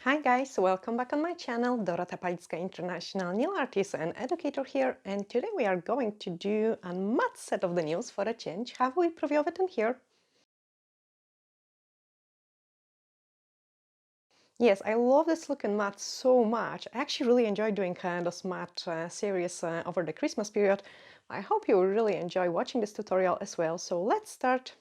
Hi guys, welcome back on my channel. Dorota Palicka, International Nail Artist and Educator here, and today we are going to do a matte set of the nails for a change. Have we previewed it in here? Yes, I love this look in matte so much. I actually really enjoy doing those matte series over the Christmas period. I hope you will really enjoy watching this tutorial as well. So let's start.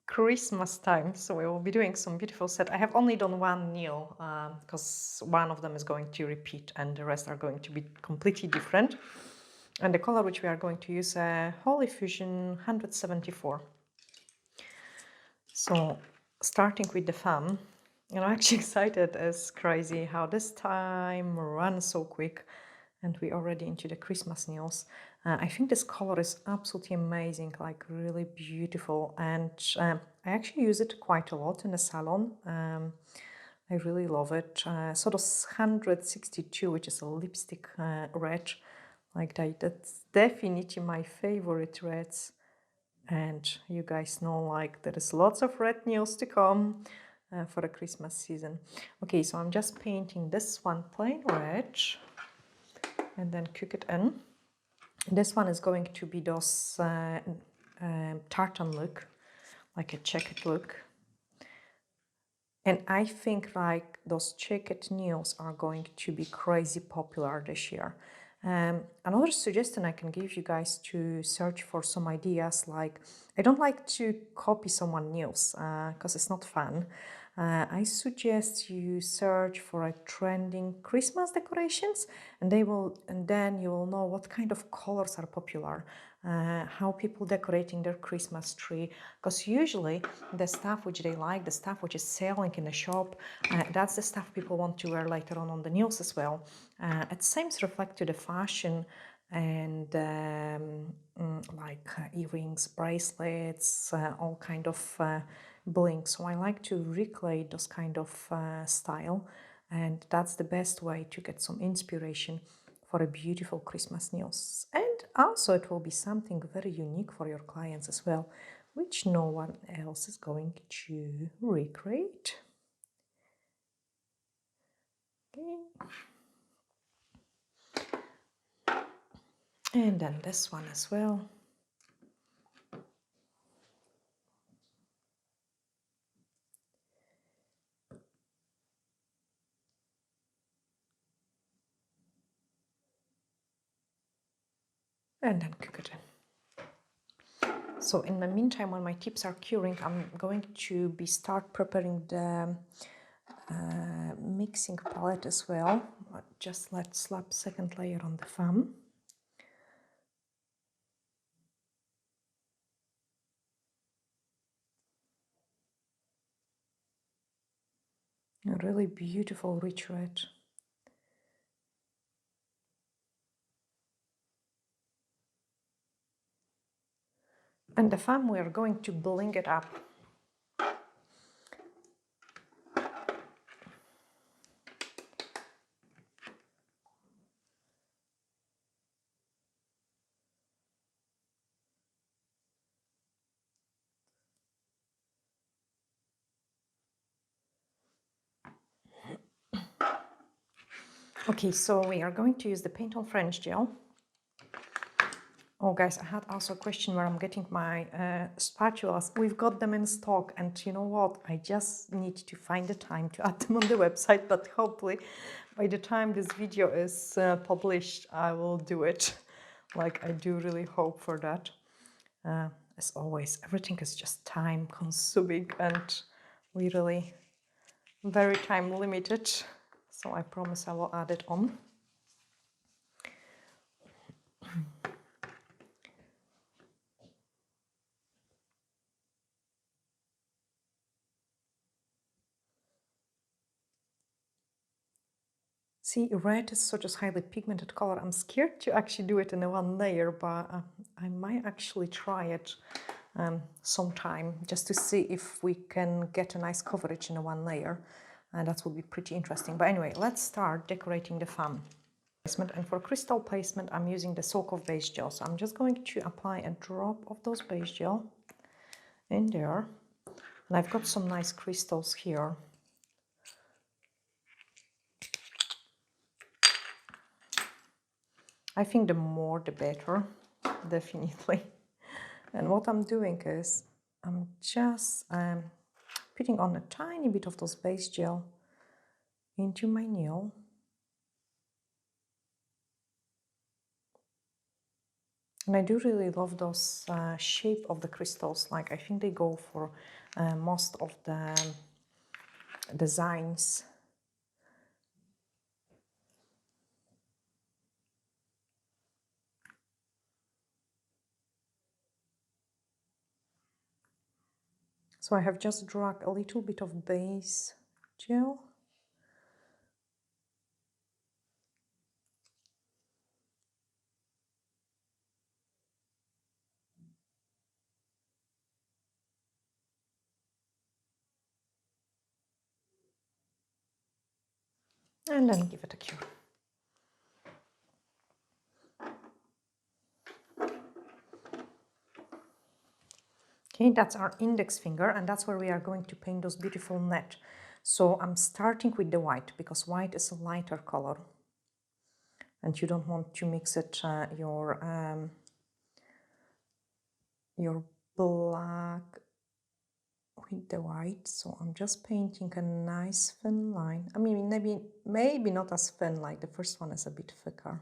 Christmas time, so we will be doing some beautiful set. I have only done one nail because one of them is going to repeat and the rest are going to be completely different. And the color which we are going to use Holy Fusion 174. So starting with the thumb, and I'm actually excited as crazy how this time runs so quick and we're already into the Christmas nails. I think this color is absolutely amazing, like really beautiful, and I actually use it quite a lot in the salon. I really love it. Sort of 162, which is a lipstick red, like that. That's definitely my favorite reds. And you guys know, like, there is lots of red nails to come for the Christmas season. Okay, so I'm just painting this one plain red and then cook it in. This one is going to be those tartan look, like a checkered look. And I think like those checkered nails are going to be crazy popular this year. Another suggestion I can give you guys to search for some ideas, like, I don't like to copy someone's nails because it's not fun. I suggest you search for a trending Christmas decorations, and then you will know what kind of colors are popular, how people decorating their Christmas tree, because usually the stuff which they like, the stuff which is selling in the shop, that's the stuff people want to wear later on the nails as well. It seems reflect to the fashion and like earrings, bracelets, all kind of bling. So I like to recreate those kind of style, and that's the best way to get some inspiration for a beautiful Christmas nails. And also it will be something very unique for your clients as well, which no one else is going to recreate. Okay. And then this one as well. And then cook it in. So in the meantime, while my tips are curing, I'm going to start preparing the mixing palette as well. Just let's slap second layer on the thumb. A really beautiful rich red. And the thumb, we are going to bling it up. Okay, so we are going to use the paint on French gel. Oh guys, I had also a question where I'm getting my spatulas. We've got them in stock, and you know what? I just need to find the time to add them on the website, but hopefully by the time this video is published, I will do it. Like, I do really hope for that. As always, everything is just time consuming and we really very time limited. So I promise I will add it on. See, red is such a highly pigmented color. I'm scared to actually do it in a one layer, but I might actually try it sometime just to see if we can get a nice coverage in a one layer. And that will be pretty interesting. But anyway, let's start decorating the fan. And for crystal placement, I'm using the Soak of Base Gel. So I'm just going to apply a drop of those base gel in there. And I've got some nice crystals here. I think the more the better, definitely. And what I'm doing is I'm just putting on a tiny bit of those base gel into my nail. And I do really love those shape of the crystals. Like, I think they go for most of the designs. So I have just dragged a little bit of base gel. And then give it a cure. Okay, that's our index finger, and that's where we are going to paint those beautiful net. So I'm starting with the white because white is a lighter color, and you don't want to mix it your black with the white. So I'm just painting a nice thin line. I mean, maybe not as thin, like the first one is a bit thicker.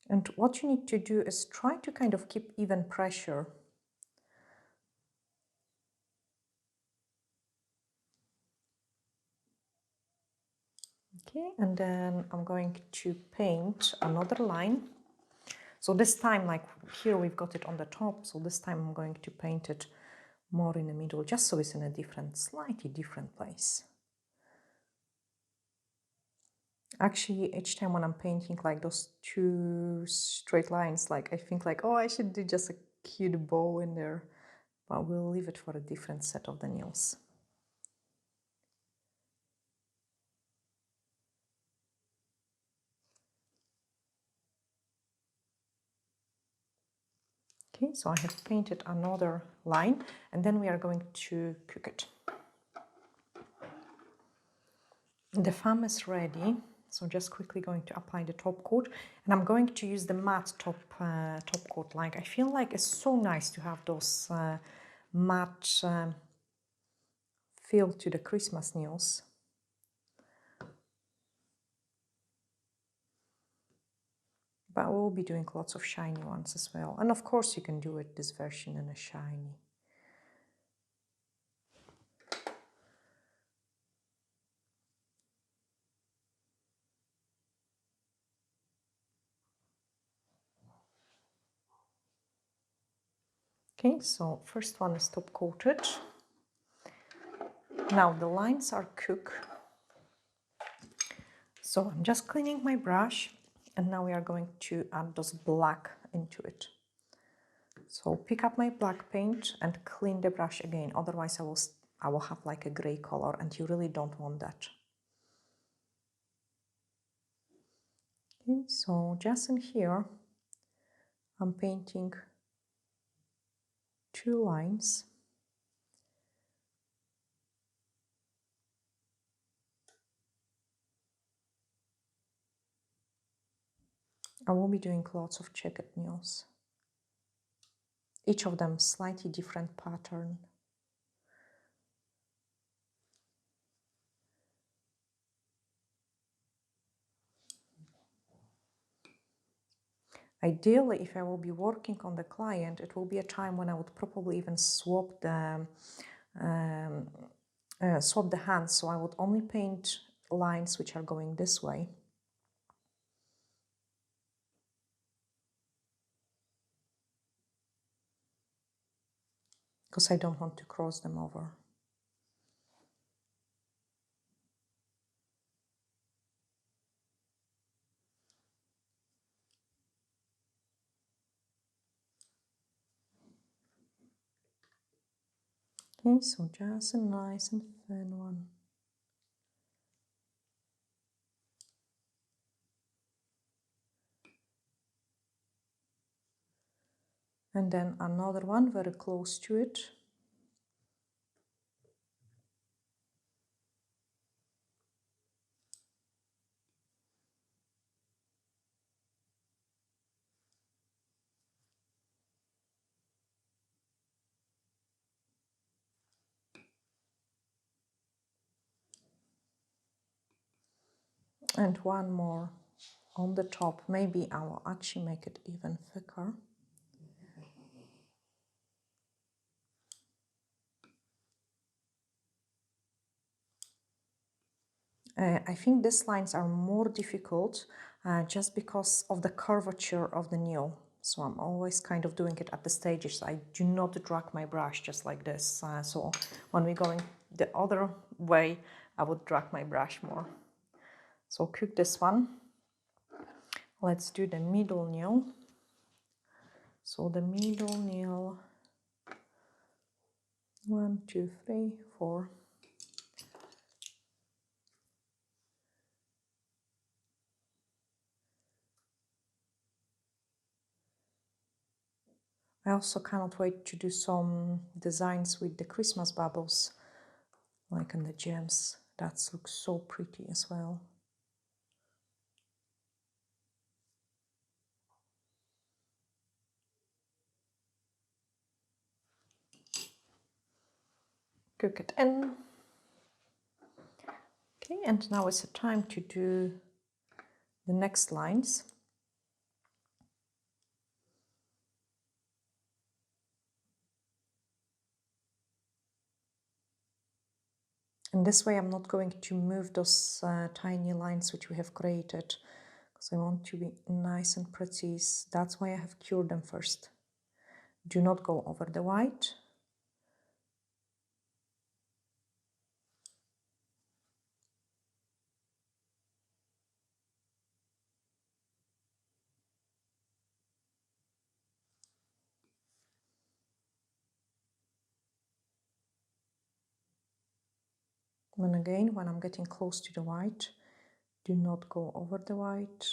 And what you need to do is try to kind of keep even pressure. Okay, and then I'm going to paint another line. So this time, like here we've got it on the top, so this time I'm going to paint it more in the middle, just so it's in a slightly different place. Actually, each time when I'm painting like those two straight lines, like I think like, oh, I should do just a cute bow in there, but we'll leave it for a different set of the nails. Okay, so I have painted another line, and then we are going to cook it. The foam is ready, so just quickly going to apply the top coat, and I'm going to use the matte top coat. Like, I feel like it's so nice to have those matte feel to the Christmas nails. But we'll be doing lots of shiny ones as well, and of course you can do it this version in a shiny. Okay, so first one is top coated. Now the lines are cooked. So I'm just cleaning my brush, and now we are going to add those black into it. So pick up my black paint and clean the brush again, otherwise I will have like a gray color, and you really don't want that. Okay, so just in here I'm painting two lines. I will be doing lots of checked nails. each of them slightly different pattern. Ideally, if I will be working on the client, it will be a time when I would probably even swap the hands. So I would only paint lines which are going this way. Because I don't want to cross them over. Okay, so just a nice and thin one. And then another one very close to it. And one more on the top. Maybe I will actually make it even thicker. I think these lines are more difficult just because of the curvature of the nail. So I'm always kind of doing it at the stages. I do not drag my brush just like this. So when we're going the other way, I would drag my brush more. So cook this one. Let's do the middle nail. So the middle nail, 1, 2, 3, 4. I also cannot wait to do some designs with the Christmas bubbles, like in the gems. That looks so pretty as well. Cook it in. Okay, and now it's the time to do the next lines. And this way I'm not going to move those tiny lines which we have created, because I want to be nice and precise. That's why I have cured them first. Do not go over the white. And again, when I'm getting close to the white, do not go over the white.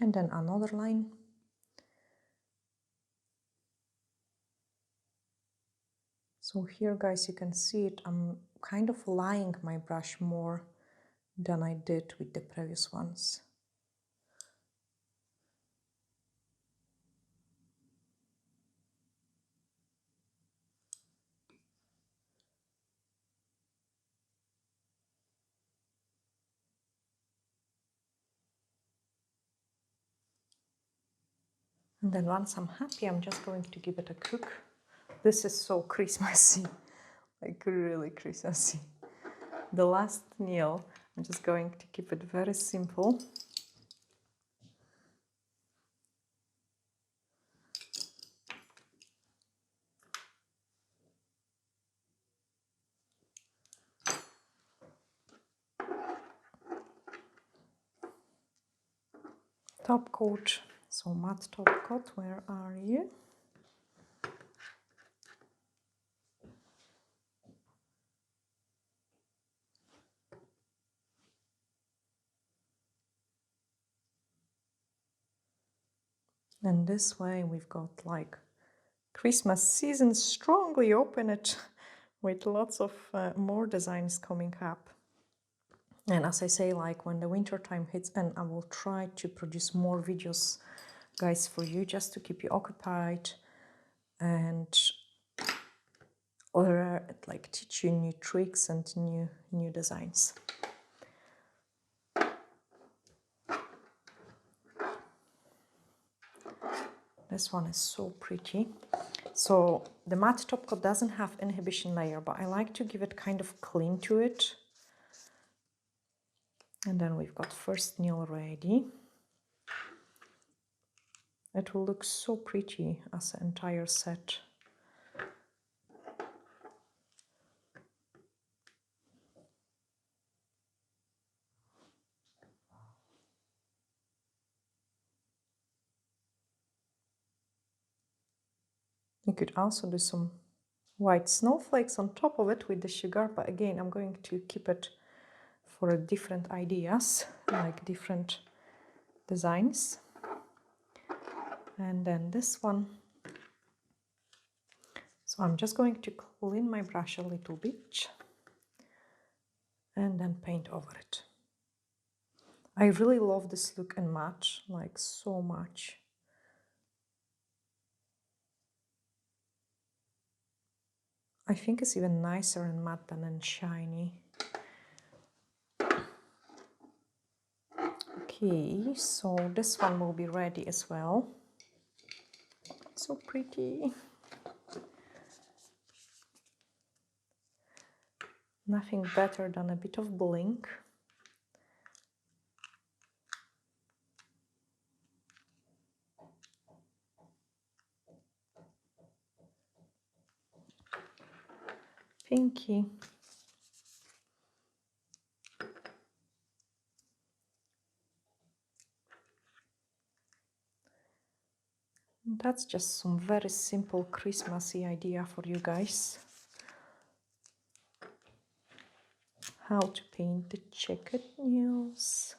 And then another line. So here, guys, you can see it. I'm kind of lying my brush more than I did with the previous ones. And then once I'm happy, I'm just going to give it a cook. This is so Christmassy, like really Christmassy. The last nail, I'm just going to keep it very simple. Top coat, so matte top coat, where are you? And this way we've got like Christmas season strongly open it with lots of more designs coming up. And as I say, like when the winter time hits, and I will try to produce more videos, guys, for you, just to keep you occupied and or like teach you new tricks and new designs. This one is so pretty. So the matte top coat doesn't have inhibition layer, but I like to give it kind of clean to it. And then we've got first nail ready. It will look so pretty as an entire set. You could also do some white snowflakes on top of it with the sugar, but again, I'm going to keep it for different ideas, like different designs. And then this one. So I'm just going to clean my brush a little bit and then paint over it. I really love this look in matte, like so much. I think it's even nicer in matte than in shiny. Okay, so this one will be ready as well. So pretty. Nothing better than a bit of blink. Pinky. That's just some very simple Christmassy idea for you guys. How to paint the checkered nails.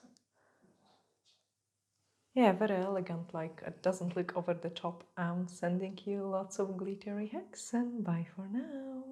Yeah, very elegant, like it doesn't look over the top. I'm sending you lots of glittery hacks and bye for now.